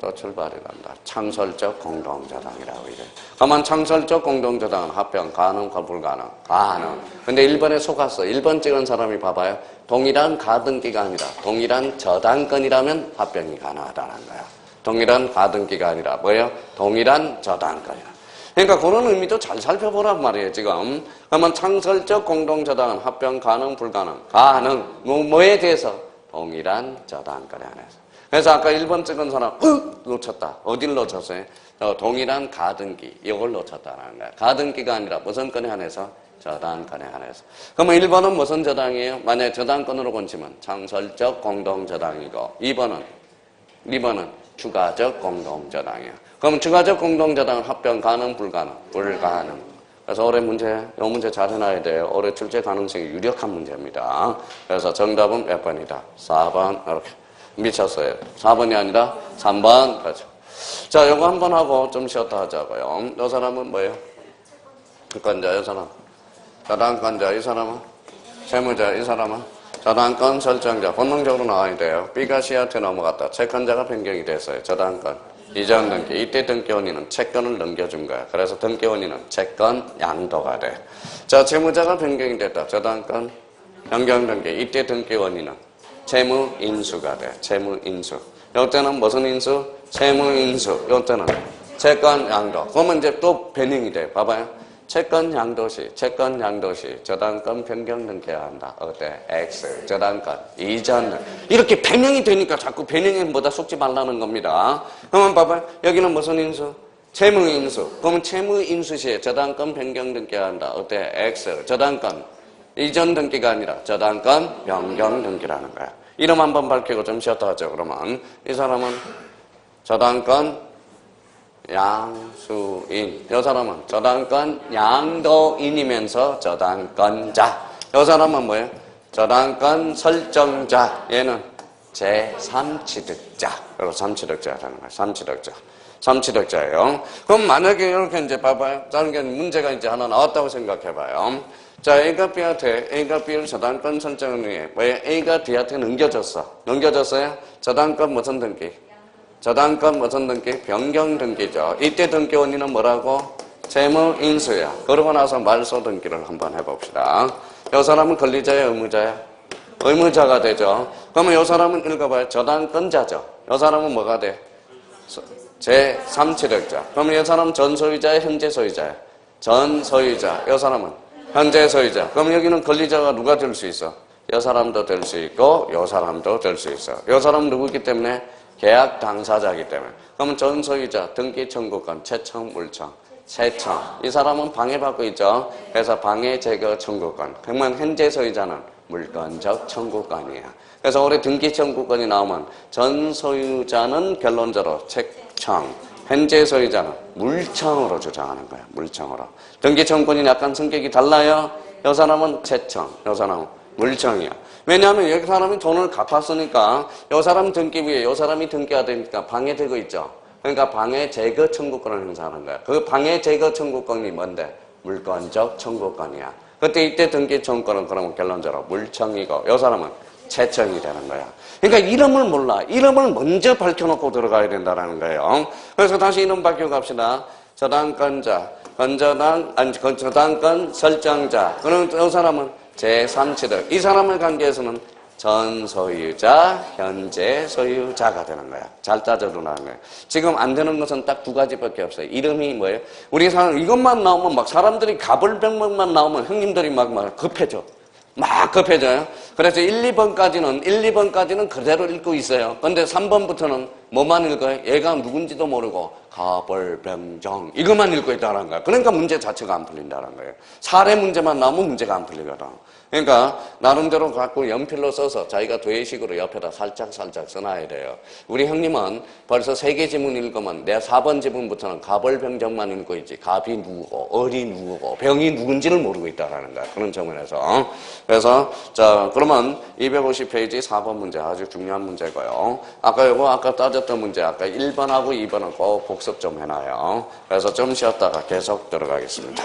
또 출발이 난다. 창설적 공동저당이라고 이래. 그러면 창설적 공동저당은 합병 가능, 불가능? 가능. 근데 1번에 속았어. 1번 찍은 사람이 봐봐요. 동일한 가등기가 아니라 동일한 저당권이라면 합병이 가능하다는 거야. 동일한 가등기가 아니라 뭐예요? 동일한 저당권이라. 그러니까 그런 의미도 잘 살펴보란 말이에요, 지금. 그러면 창설적 공동저당은 합병 가능, 불가능? 가능. 뭐에 대해서? 동일한 저당권에 한해서. 그래서 아까 1번 찍은 사람, 놓쳤다. 어딜 놓쳤어요? 동일한 가등기. 이걸 놓쳤다는 거야. 가등기가 아니라 무슨 건에 한해서? 저당권에 한해서. 그러면 1번은 무슨 저당이에요? 만약에 저당권으로 건치면 창설적 공동저당이고, 2번은 추가적 공동저당이야. 그럼 추가적 공동저당은 합병 가능, 불가능? 불가능. 그래서 올해 문제, 이 문제 잘 해놔야 돼요. 올해 출제 가능성이 유력한 문제입니다. 그래서 정답은 몇 번이다? 4번. 이렇게. 미쳤어요. 4번이 아니라 3번. 그렇죠. 자, 요거 한 번 하고 좀 쉬었다 하자고요. 이 사람은 뭐예요? 채권자, 이 사람. 저당권자, 이 사람은? 채무자, 이 사람은? 저당권 설정자. 본능적으로 나와야 돼요. B가 C한테 넘어갔다. 채권자가 변경이 됐어요. 저당권. 이전 등기. 이때 등기원인은 채권을 넘겨준 거야. 그래서 등기원인은 채권 양도가 돼. 자, 채무자가 변경이 됐다. 저당권 변경 등기. 이때 등기원인은 채무인수가 돼. 채무인수. 이때는 무슨 인수? 채무인수. 이때는 채권 양도. 그러면 이제 또 변형이 돼. 봐봐요. 채권 양도시 저당권 변경 등기해야 한다. 어때? X. 저당권 이전. 이렇게 변형이 되니까 자꾸 변형이 뭐다 속지 말라는 겁니다. 그러면 봐봐요. 여기는 무슨 인수? 채무인수. 그러면 채무인수 시에 저당권 변경 등기해야 한다. 어때? X. 저당권 이전 등기가 아니라 저당권 변경 등기라는 거야. 이름 한번 밝히고 좀 쉬었다 하죠. 그러면 이 사람은 저당권 양수인. 이 사람은 저당권 양도인이면서 저당권자. 이 사람은 뭐예요? 저당권 설정자. 얘는 제3취득자. 그리고 3취득자라는 거예요. 3취득자예요. 그럼 만약에 이렇게 이제 봐봐요. 다른 게 문제가 이제 하나 나왔다고 생각해봐요. 자, A가 B한테, A가 B를 저당권 설정을 위해, 왜 A가 B한테 넘겨줬어? 넘겨줬어요? 저당권 무슨 등기? 저당권 무슨 등기? 변경 등기죠. 이때 등기 원인은 뭐라고? 채무인수야. 그러고 나서 말소 등기를 한번 해봅시다. 이 사람은 권리자야, 의무자야? 의무자가 되죠. 그러면 이 사람은 읽어봐요. 저당권자죠. 이 사람은 뭐가 돼? 제3취득자. 그러면 이 사람은 전소유자야, 현재 소유자야? 전소유자. 이 사람은 현재 소유자. 그럼 여기는 권리자가 누가 될 수 있어? 이 사람도 될 수 있고 이 사람도 될 수 있어. 이 사람은 누구기 때문에? 계약 당사자이기 때문에. 그러면 전소유자, 등기 청구권, 채청, 물청, 채청. 이 사람은 방해받고 있죠. 그래서 방해 제거 청구권. 그러면 현재 소유자는 물권적 청구권이야. 그래서 올해 등기 청구권이 나오면 전소유자는 결론적으로 채청, 현재 소유자는 물청으로 주장하는 거야. 물청으로. 등기 청구권이 약간 성격이 달라요. 이 사람은 채청, 이 사람은 물청이야. 왜냐하면 여기 사람이 돈을 갚았으니까 이 사람 등기 위에 이 사람이 등기가 되니까 방해되고 있죠. 그러니까 방해 제거 청구권을 행사하는 거야. 그 방해 제거 청구권이 뭔데? 물권적 청구권이야. 그때 이때 등기 청구권은 그러면 결론적으로 물청이고 이 사람은 채청이 되는 거야. 그러니까 이름을 몰라. 이름을 먼저 밝혀놓고 들어가야 된다는 거예요. 그래서 다시 이름 밝혀갑시다. 저당권자, 저당권 설정자. 그럼 이 사람은 제3취득. 이 사람을 관계해서는 전소유자, 현재 소유자가 되는 거야. 잘 따져두라는 거야. 지금 안 되는 것은 딱 두 가지밖에 없어요. 이름이 뭐예요? 우리 사람 이것만 나오면 막 사람들이 가벌병만 나오면 형님들이 막 급해져. 막 급해져요. 그래서 1, 2번까지는 그대로 읽고 있어요. 근데 3번부터는 뭐만 읽어요? 얘가 누군지도 모르고 가벌병정 이것만 읽고 있다는 거야. 그러니까 문제 자체가 안 풀린다는 거예요. 사례 문제만 나오면 문제가 안 풀리거든. 그러니까 나름대로 갖고 연필로 써서 자기가 되식으로 옆에다 살짝 써놔야 돼요. 우리 형님은 벌써 3개 지문 읽으면 내 4번 지문부터는 가벌병정만 읽고 있지 갑이 누구고 을이 누구고 병이 누군지를 모르고 있다는 거야. 그런 측면에서. 그래서 자 그러면 250페이지 4번 문제 아주 중요한 문제고요. 아까 따졌던 문제 아까 1번하고 2번은 꼭 복습 좀 해놔요. 그래서 좀 쉬었다가 계속 들어가겠습니다.